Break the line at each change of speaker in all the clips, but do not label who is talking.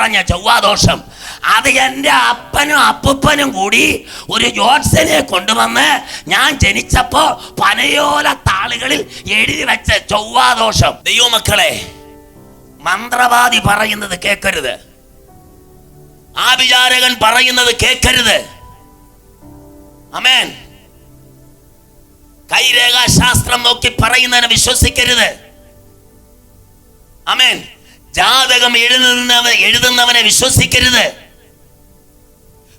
പറഞ്ഞ ചൊവ്വാദോഷം അത് എൻ്റെ അപ്പനും അപ്പൂപ്പനും കൂടി ഒരു ജോത്സ്യനെ കൊണ്ടുവന്ന് ഞാൻ ജനിച്ചപ്പോ പനയോല താളുകളിൽ എഴുതി വെച്ച ചൊവ്വാദോഷം. ദൈവമക്കളെ, മന്ത്രവാദി പറയുന്നത് കേൾക്കരുത്, ആഭിചാരകൻ പറയുന്നത് കേൾക്കരുത്. ആമേൻ. കൈരേഖാശാസ്ത്രം നോക്കി പറയുന്നതിനെ വിശ്വസിക്കരുത്. ആമേൻ. ജാതകം എഴുതുന്നവനെ വിശ്വസിക്കരുത്.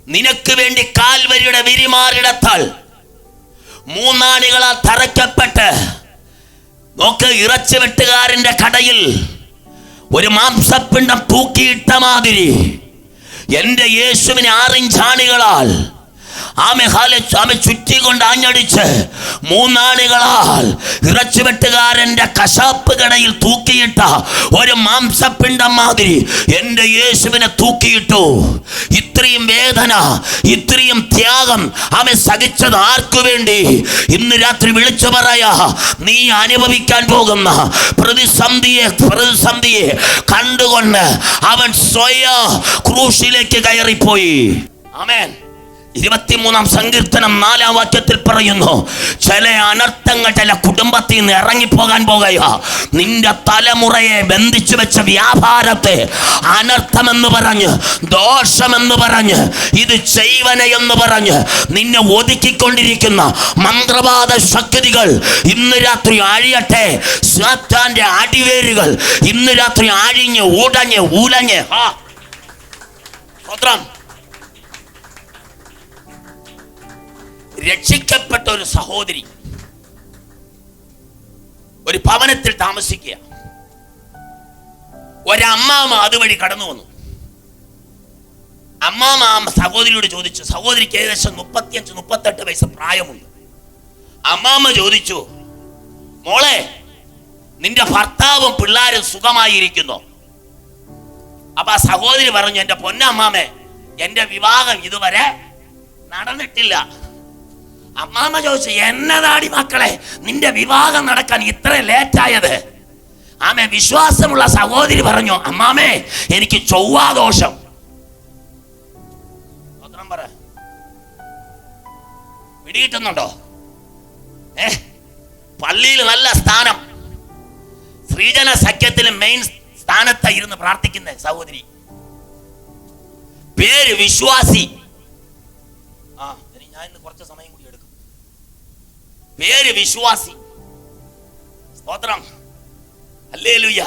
നിനക്ക് വേണ്ടി കാൽവരിയുടെ വിരിമാറിടത്താൽ മൂന്നാണികളാൽ തറയ്ക്കപ്പെട്ട് നോക്ക്, ഇറച്ചി വെട്ടുകാരന്റെ കടയിൽ ഒരു മാംസപ്പിണ്ഡം തൂക്കിയിട്ട മാതിരി എന്റെ യേശുവിനെ 6 ഇഞ്ചാണികളാൽ ആമെ ചുറ്റിക്കൊണ്ട് ആഞ്ഞടിച്ച് മൂന്നാണികളാൽ ഇറച്ചിവെട്ടുകാരന്റെ കശാപ്പ് കടയിൽ തൂക്കിയിട്ട ഒരു മാംസപ്പിണ്ഡം മാതിരി എന്റെ യേശുവിനെ തൂക്കിയിട്ടു. ഇത്രയും വേദന, ഇത്രയും ത്യാഗം ആമെ സഹിച്ചത് ആർക്കു വേണ്ടി? ഇന്ന് രാത്രി വിളിച്ചു പറയാ, നീ അനുഭവിക്കാൻ പോകുന്ന പ്രതിസന്ധിയെ കണ്ടുകൊണ്ട് അവൻ സ്വയം ക്രൂശിലേക്ക് കയറിപ്പോയി. ആമേൻ. 23-ാം സങ്കീർത്തനം 4-ാം വാക്യത്തിൽ പറയുന്നു, ചില അനർത്ഥങ്ങൾ ചില കുടുംബത്തിൽ നിന്ന് ഇറങ്ങിപ്പോകാൻ പോകുക. നിന്റെ തലമുറയെ ബന്ധിച്ചു വെച്ച വ്യാപാരത്തെ അനർത്ഥമെന്ന് പറഞ്ഞ്, ദോഷമെന്ന് പറഞ്ഞ്, ഇത് ചെയ്വനയെന്ന് പറഞ്ഞ് നിന്നെ ഒതുക്കിക്കൊണ്ടിരിക്കുന്ന മന്ത്രവാദ ശക്തികൾ ഇന്ന് രാത്രി അഴിയട്ടെ. സാത്താന്റെ അടിവേരുകൾ ഇന്ന് രാത്രി അഴിഞ്ഞ് ഉലഞ്ഞ് രക്ഷിക്കപ്പെട്ട ഒരു സഹോദരി ഒരു ഭവനത്തിൽ താമസിക്കുക. ഒരമ്മാമ അതുവഴി കടന്നു വന്നു. അമ്മാമ സഹോദരിയോട് ചോദിച്ചു, സഹോദരിക്ക് ഏകദേശം 35-38 വയസ്സ് പ്രായമുണ്ട്. അമ്മാമ ചോദിച്ചു, മോളെ, നിന്റെ ഭർത്താവും പിള്ളേരും സുഖമായിരിക്കുന്നു? അപ്പൊ ആ സഹോദരി പറഞ്ഞു, എന്റെ പൊന്നമ്മാമേ, എന്റെ വിവാഹം ഇതുവരെ നടന്നിട്ടില്ല. അമ്മാമ ചോദിച്ചു, എന്നതാടി മക്കളെ നിന്റെ വിവാഹം നടക്കാൻ ഇത്ര ലേറ്റായത്? ആമേ. വിശ്വാസമുള്ള സഹോദരി പറഞ്ഞു, അമ്മാമേ, എനിക്ക് ചൊവ്വാദോഷം. പിടികിട്ടുന്നുണ്ടോ? പള്ളിയിൽ നല്ല സ്ഥാനം, സ്ത്രീജന സഖ്യത്തിൽ മെയിൻ സ്ഥാനത്തായിരുന്നു പ്രാർത്ഥിക്കുന്ന സഹോദരി. പേര് വിശ്വാസി. ഞാൻ ഇന്ന് കുറച്ച് സമയം കൂടി എടുക്കും. പേര് വിശ്വാസി. സ്തോത്രം, ഹല്ലേലൂയ.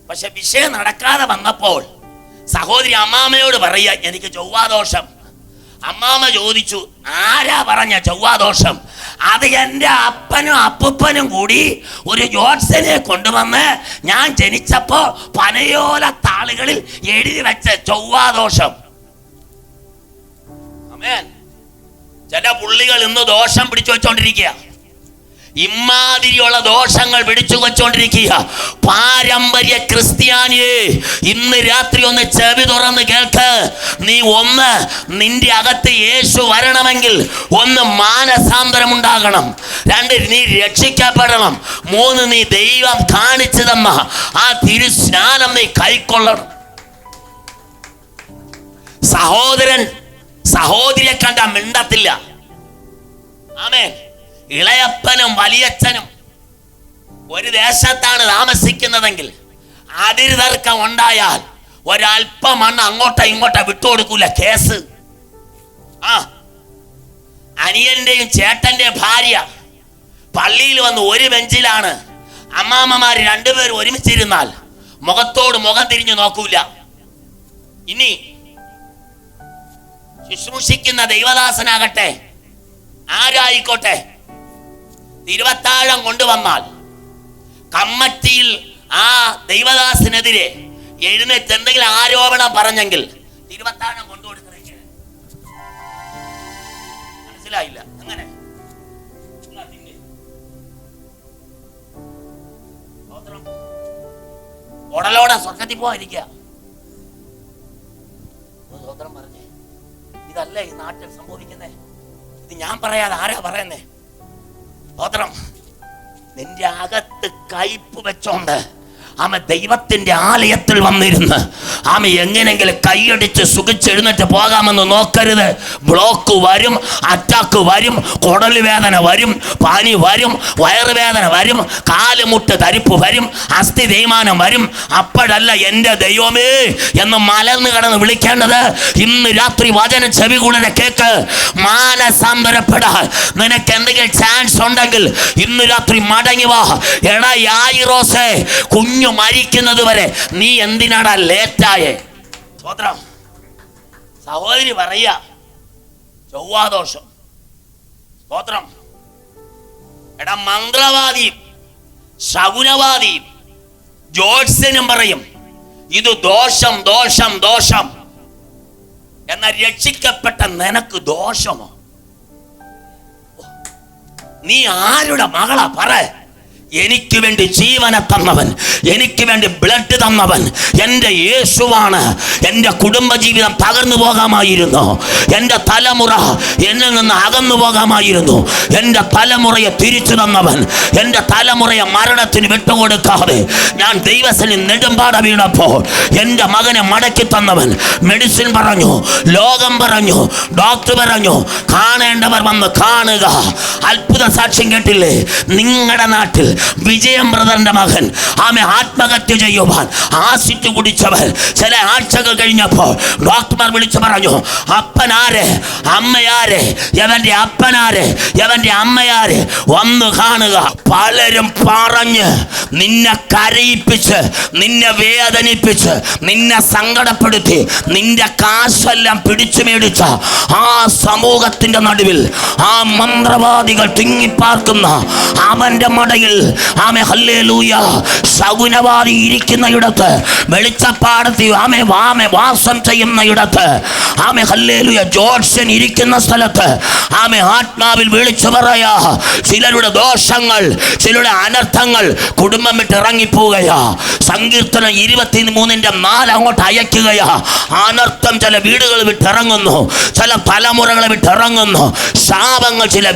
പക്ഷെ വിഷയം നടക്കാതെ വന്നപ്പോൾ സഹോദരി അമ്മാമയോട് പറയാ, എനിക്ക് ചൊവ്വാദോഷം. അമ്മാമ ചോദിച്ചു, ആരാ പറഞ്ഞ ചൊവ്വാദോഷം? അത് എൻ്റെ അപ്പനും അപ്പൂപ്പനും കൂടി ഒരു ജോത്സ്യനെ കൊണ്ടുവന്ന് ഞാൻ ജനിച്ചപ്പോ പനയോല താളുകളിൽ എഴുതി വെച്ച ചൊവ്വാദോഷം. ആമേൻ. ചില പുള്ളികൾ ഇന്ന് ദോഷം പിടിച്ചു വെച്ചോണ്ടിരിക്കുക. ഇമാതിരിയുള്ള ദോഷങ്ങൾ പിടിച്ചു വെച്ചോണ്ടിരിക്കുക. പാരമ്പര്യ ക്രിസ്ത്യാനിയെ, ഇന്ന് രാത്രി ഒന്ന് ചെവി തുറന്ന് കേൾക്ക്. നീ ഒന്ന്, നിന്റെ അകത്ത് യേശു വരണമെങ്കിൽ 1 മാനസാന്തരം ഉണ്ടാകണം. 2 നീ രക്ഷിക്കപ്പെടണം. 3 നീ ദൈവം കാണിച്ചു തന്ന ആ തിരുസ്നാനം നീ കൈക്കൊള്ളണം. സഹോദരൻ സഹോദരിയെ കണ്ട മിണ്ടത്തില്ല. ആമേൻ. ഇളയപ്പനും വലിയച്ഛനും ഒരു ദേശത്താണ് താമസിക്കുന്നതെങ്കിൽ അതിര് തർക്കം ഉണ്ടായാൽ ഒരല്പം മണ്ണ് അങ്ങോട്ടോ ഇങ്ങോട്ടോ വിട്ടുകൊടുക്കൂല, കേസ്. അനിയന്റെയും ചേട്ടന്റെയും ഭാര്യ പള്ളിയിൽ വന്ന് ഒരു ബെഞ്ചിലാണ്. അമ്മാമ്മമാര് 2 പേരും ഒരുമിച്ചിരുന്നാൽ മുഖത്തോട് മുഖം തിരിഞ്ഞു നോക്കൂല. ഇനി ശുശ്രൂഷിക്കുന്ന ദൈവദാസനാകട്ടെ, ആരായിക്കോട്ടെ, തിരുവത്താഴം കൊണ്ടുവന്നാൽ കമ്മറ്റിയിൽ ആ ദൈവദാസനെതിരെ എഴുന്നേറ്റ് എന്തെങ്കിലും ആരോപണം പറഞ്ഞെങ്കിൽ തിരുവത്താഴം കൊണ്ടുകൊടുക്കണേ. മനസ്സിലായില്ല? അങ്ങനെ ഉടലോടെ സ്വർഗത്തിൽ പോയിരിക്കുക. പറഞ്ഞേ, ഇതല്ലേ ഈ നാട്ടിൽ സംഭവിക്കുന്നേ? ഇത് ഞാൻ പറയാതെ ആരാ പറയുന്നേ? സ്തോത്രം. നിന്റെ അകത്ത് കയ്പ് വെച്ചോണ്ട് ദൈവത്തിന്റെ ആലയത്തിൽ വന്നിരുന്ന് ആമ എങ്ങനെങ്കിലും കൈയടിച്ച് സുഖിച്ചെഴുന്നേറ്റ് പോകാമെന്ന് നോക്കരുത്. ബ്ലോക്ക് വരും, അറ്റാക്ക് വരും, കുടല് വേദന വരും, പനി വരും, വയറുവേദന വരും, കാലുമുട്ട് തരിപ്പ് വരും, അസ്ഥി തേയ്മാനം വരും. അപ്പോഴല്ല എൻ്റെ ദൈവമേ എന്ന് മലർന്ന് കിടന്ന് വിളിക്കേണ്ടത്. ഇന്ന് രാത്രി വചനം ചെവി കൂടെ കേക്ക്. മാനസാന്തരപ്പെടാൻ നിനക്ക് എന്തെങ്കിലും ചാൻസ് ഉണ്ടെങ്കിൽ ഇന്ന് രാത്രി മടങ്ങി വാ. എടാ യായിറോസേ, കുഞ്ഞു മരിക്കുന്നത് വരെ നീ എന്തിനാടാ ലേറ്റായേ? സ്വത്രം സഹോദരി പറയാ, ചൊവ്വാദോഷം. സ്തോത്രം. എടാ മന്ത്രവാദിയും ശകുനവാദിയും ജോത്സ്യനും പറയും ഇത് ദോഷം ദോഷം ദോഷം. എന്നാൽ രക്ഷിക്കപ്പെട്ട നിനക്ക് ദോഷമോ? നീ ആരുടെ മകളാ പറ? എനിക്ക് വേണ്ടി ജീവനെ തന്നവൻ, എനിക്ക് വേണ്ടി ബ്ലഡ് തന്നവൻ എൻ്റെ യേശുവാണ്. എൻ്റെ കുടുംബജീവിതം തകർന്നു പോകാമായിരുന്നു, എൻ്റെ തലമുറ എന്നിൽ നിന്ന് അകന്നു പോകാമായിരുന്നു. എൻ്റെ തലമുറയെ തിരിച്ചു തന്നവൻ, എൻ്റെ തലമുറയെ മരണത്തിന് വിട്ടുകൊടുക്കാതെ ഞാൻ ദൈവസന്നിധിയിൽ നെടുമ്പാട വീണപ്പോൾ എൻ്റെ മകനെ മടക്കി തന്നവൻ. മെഡിസിൻ പറഞ്ഞു, ലോകം പറഞ്ഞു, ഡോക്ടർ പറഞ്ഞു, കാണേണ്ടവർ വന്ന് കാണുക. അത്ഭുത സാക്ഷ്യം കേട്ടില്ലേ? നിങ്ങളുടെ നാട്ടിൽ വിജയം ബ്രദറിന്റെ മകൻ ആമെ ആത്മഹത്യ ചെയ്യുവാൻ ആസിഡ് കുടിച്ചവൻ ചില ആഴ്ചകൾ കഴിഞ്ഞപ്പോൾ ഡോക്ടർമാർ വിളിച്ചു പറഞ്ഞു, അപ്പനാര് അമ്മയാര്, എവന്റെ അപ്പനാര് എവന്റെ അമ്മയാര്, വന്നു കാണുക. പലരും പറഞ്ഞ് നിന്നെ കരയിപ്പിച്ച്, നിന്നെ വേദനിപ്പിച്ച്, നിന്നെ സങ്കടപ്പെടുത്തി, നിന്റെ കാശെല്ലാം പിടിച്ചു മേടിച്ച ആ സമൂഹത്തിന്റെ നടുവിൽ ആ മന്ത്രവാദികൾ തിങ്ങിപ്പാർക്കുന്ന അവന്റെ മടയിൽ ആമേ ഹല്ലേലൂയ ശകുനവാദി ഇരിക്കുന്നയിടത്ത്, വെളിച്ചപ്പാടത്തി ആമേ വാസം ചെയ്യുന്നയിടത്ത്, ആമേ ഹല്ലേലൂയ ജോത്സ്യൻ ഇരിക്കുന്ന സ്ഥലത്ത് ആമേ ആത്മാവിൽ വിളിച്ചു പറയാ, ചിലരുടെ ദോഷങ്ങൾ, ചിലരുടെ അനർത്ഥങ്ങൾ കുടുംബം വിട്ട് ഇറങ്ങിപ്പോവുകയാ. സങ്കീർത്തനം 23:4 അങ്ങോട്ട് അയക്കുകയാ. അനർത്ഥം ചില വീടുകൾ വിട്ടിറങ്ങുന്നു, ചില തലമുറകളെ വിട്ടിറങ്ങുന്നു, ശാപങ്ങൾ ചില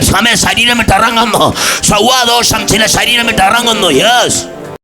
ശരീരം വിട്ടിറങ്ങുന്നു, ചൊവ്വാദോഷം ചില ശരീരം വിട്ടിറങ്ങുന്നു. യെസ്,